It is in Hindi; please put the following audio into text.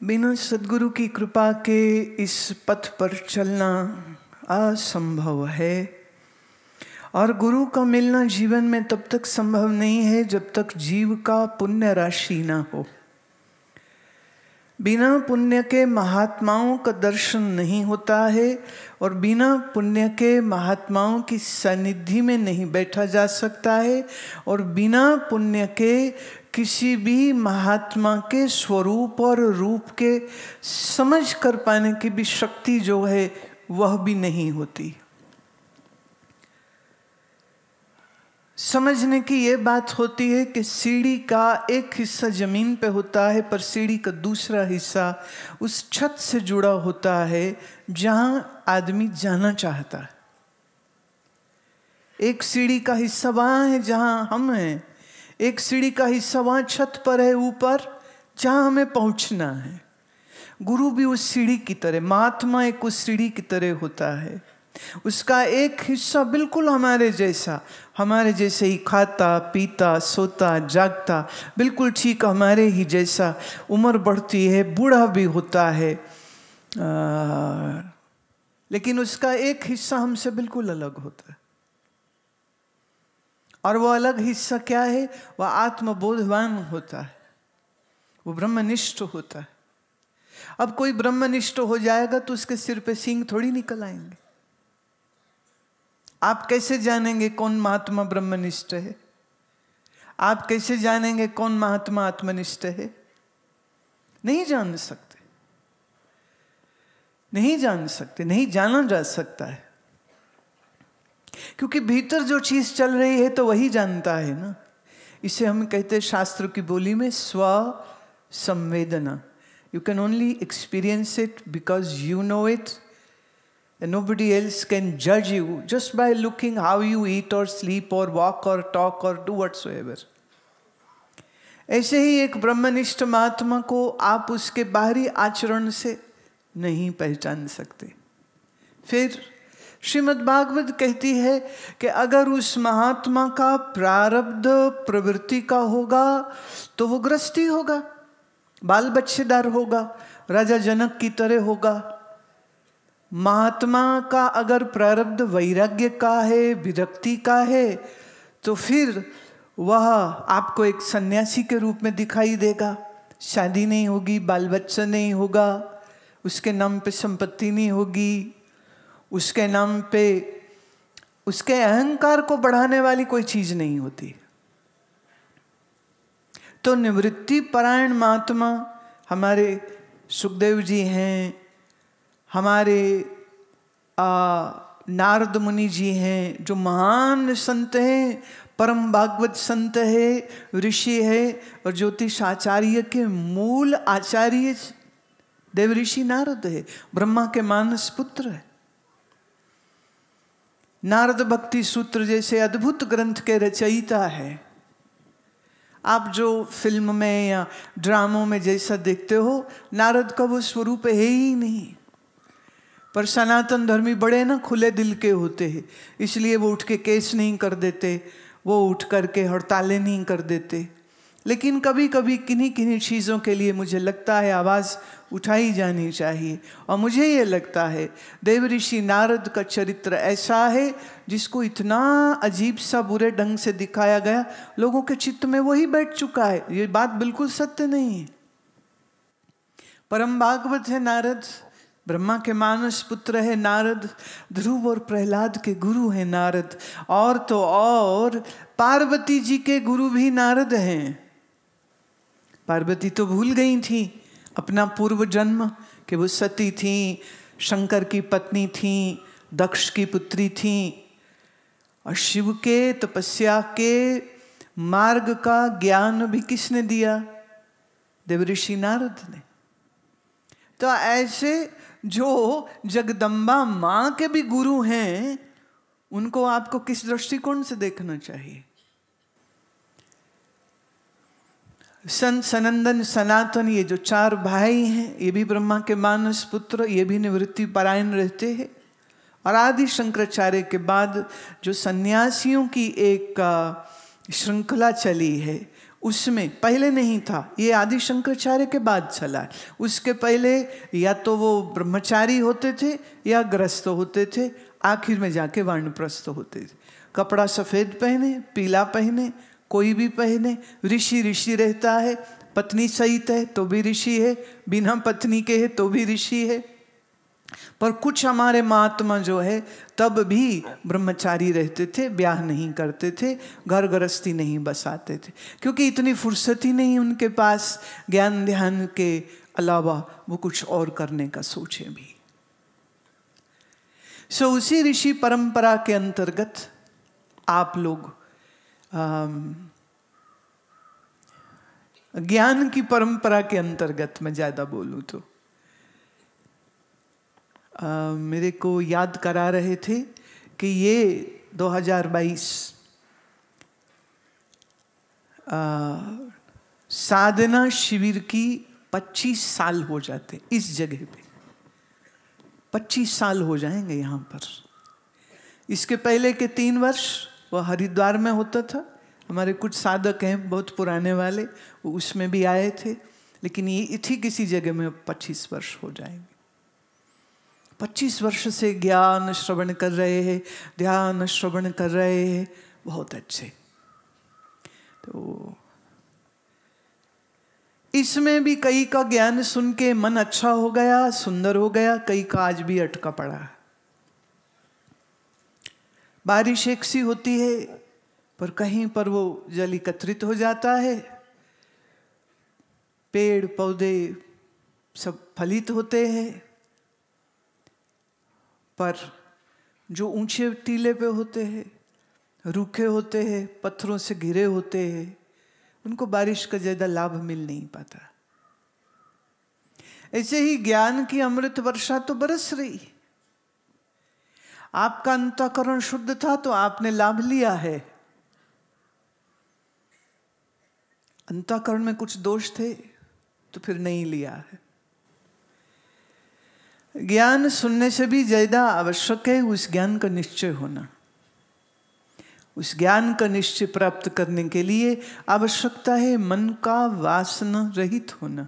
बिना सद्गुरु की कृपा के इस पथ पर चलना असंभव है और गुरु का मिलना जीवन में तब तक संभव नहीं है जब तक जीव का पुण्य राशि ना हो। बिना पुण्य के महात्माओं का दर्शन नहीं होता है और बिना पुण्य के महात्माओं की सानिध्य में नहीं बैठा जा सकता है और बिना पुण्य के किसी भी महात्मा के स्वरूप और रूप के समझ कर पाने की भी शक्ति जो है वह भी नहीं होती। समझने की ये बात होती है कि सीढ़ी का एक हिस्सा जमीन पे होता है पर सीढ़ी का दूसरा हिस्सा उस छत से जुड़ा होता है जहां आदमी जाना चाहता है। एक सीढ़ी का हिस्सा वहां है जहां हम हैं, एक सीढ़ी का हिस्सा वहां छत पर है ऊपर जहां हमें पहुंचना है। गुरु भी उस सीढ़ी की तरह, महात्मा एक उस सीढ़ी की तरह होता है। उसका एक हिस्सा बिल्कुल हमारे जैसे ही खाता पीता सोता जागता, बिल्कुल ठीक हमारे ही जैसा। उम्र बढ़ती है, बूढ़ा भी होता है, लेकिन उसका एक हिस्सा हमसे बिल्कुल अलग होता है। और वो अलग हिस्सा क्या है? वह आत्मबोधवान होता है, वो ब्रह्मनिष्ठ होता है। अब कोई ब्रह्मनिष्ठ हो जाएगा तो उसके सिर पे सींग थोड़ी निकल आएंगे। आप कैसे जानेंगे कौन महात्मा ब्रह्मनिष्ठ है? आप कैसे जानेंगे कौन महात्मा आत्मनिष्ठ है? नहीं जान सकते, नहीं जान सकते, नहीं जाना जा सकता है, क्योंकि भीतर जो चीज चल रही है तो वही जानता है ना। इसे हम कहते हैं शास्त्र की बोली में स्व संवेदना। You can only experience it because you know it and nobody else can judge you just by looking how you eat or sleep or walk or talk or do whatsoever. ऐसे ही एक ब्रह्मनिष्ठ महात्मा को आप उसके बाहरी आचरण से नहीं पहचान सकते। फिर श्रीमद् भागवत कहती है कि अगर उस महात्मा का प्रारब्ध प्रवृत्ति का होगा तो वो गृहस्थी होगा, बाल बच्चेदार होगा, राजा जनक की तरह होगा। महात्मा का अगर प्रारब्ध वैराग्य का है, विरक्ति का है, तो फिर वह आपको एक सन्यासी के रूप में दिखाई देगा। शादी नहीं होगी, बाल बच्चा नहीं होगा, उसके नाम पे संपत्ति नहीं होगी, उसके नाम पे उसके अहंकार को बढ़ाने वाली कोई चीज नहीं होती। तो निवृत्ति परायण महात्मा हमारे सुखदेव जी हैं, हमारे नारद मुनि जी हैं, जो महान संत हैं, परम भागवत संत है, ऋषि है और ज्योतिष आचार्य के मूल आचार्य देव ऋषि नारद है, ब्रह्मा के मानस पुत्र है। नारद भक्ति सूत्र जैसे अद्भुत ग्रंथ के रचयिता है। आप जो फिल्म में या ड्रामों में जैसा देखते हो, नारद का वो स्वरूप है ही नहीं। पर सनातन धर्मी बड़े ना खुले दिल के होते हैं, इसलिए वो उठ के केस नहीं कर देते, वो उठ करके हड़तालें नहीं कर देते। लेकिन कभी कभी किन्हीं किन्हीं चीज़ों के लिए मुझे लगता है आवाज़ उठाई जानी चाहिए। और मुझे ये लगता है देव ऋषि नारद का चरित्र ऐसा है जिसको इतना अजीब सा बुरे ढंग से दिखाया गया, लोगों के चित्त में वही बैठ चुका है। ये बात बिल्कुल सत्य नहीं है। परम भागवत है नारद, ब्रह्मा के मानस पुत्र है नारद, ध्रुव और प्रहलाद के गुरु है नारद, और तो और पार्वती जी के गुरु भी नारद हैं। पार्वती तो भूल गई थी अपना पूर्व जन्म कि वो सती थी, शंकर की पत्नी थी, दक्ष की पुत्री थी, और शिव के तपस्या के मार्ग का ज्ञान भी किसने दिया? देवऋषि नारद ने। तो ऐसे जो जगदम्बा माँ के भी गुरु हैं, उनको आपको किस दृष्टिकोण से देखना चाहिए? संत सनंदन सनातन, ये जो चार भाई हैं, ये भी ब्रह्मा के मानस पुत्र, ये भी निवृत्ति परायण रहते हैं। और आदि शंकराचार्य के बाद जो सन्यासियों की एक श्रृंखला चली है, उसमें पहले नहीं था, ये आदि शंकराचार्य के बाद चला है। उसके पहले या तो वो ब्रह्मचारी होते थे या ग्रस्त होते थे, आखिर में जाके वानप्रस्थ होते थे। कपड़ा सफ़ेद पहने, पीला पहने, कोई भी पहने, ऋषि ऋषि रहता है, पत्नी सहित है तो भी ऋषि है, बिना पत्नी के है तो भी ऋषि है। पर कुछ हमारे महात्मा जो है तब भी ब्रह्मचारी रहते थे, ब्याह नहीं करते थे, घर गृहस्थी नहीं बसाते थे, क्योंकि इतनी फुर्सत ही नहीं उनके पास ज्ञान ध्यान के अलावा वो कुछ और करने का सोचे भी। सो उसी ऋषि परंपरा के अंतर्गत आप लोग ज्ञान की परंपरा के अंतर्गत मैं ज्यादा बोलूं तो मेरे को याद करा रहे थे कि ये 2022 साधना शिविर की 25 साल हो जाते इस जगह पे, 25 साल हो जाएंगे यहाँ पर। इसके पहले के 3 वर्ष वो हरिद्वार में होता था, हमारे कुछ साधक हैं बहुत पुराने वाले, वो उसमें भी आए थे, लेकिन ये इसी किसी जगह में 25 वर्ष हो जाएंगे। 25 वर्ष से ज्ञान श्रवण कर रहे हैं, ध्यान श्रवण कर रहे हैं, बहुत अच्छे। तो इसमें भी कई का ज्ञान सुन के मन अच्छा हो गया, सुंदर हो गया, कई का आज भी अटका पड़ा है। बारिश एक सी होती है, पर कहीं पर वो जल एकत्रित हो जाता है, पेड़ पौधे सब फलित होते हैं, पर जो ऊंचे टीले पे होते हैं, रूखे होते हैं, पत्थरों से घिरे होते हैं, उनको बारिश का ज्यादा लाभ मिल नहीं पाता। ऐसे ही ज्ञान की अमृत वर्षा तो बरस रही। आपका अंतःकरण शुद्ध था तो आपने लाभ लिया है। अंतःकरण में कुछ दोष थे तो फिर नहीं लिया है। ज्ञान सुनने से भी ज्यादा आवश्यक है उस ज्ञान का निश्चय होना। उस ज्ञान का निश्चय प्राप्त करने के लिए आवश्यकता है मन का वासना रहित होना।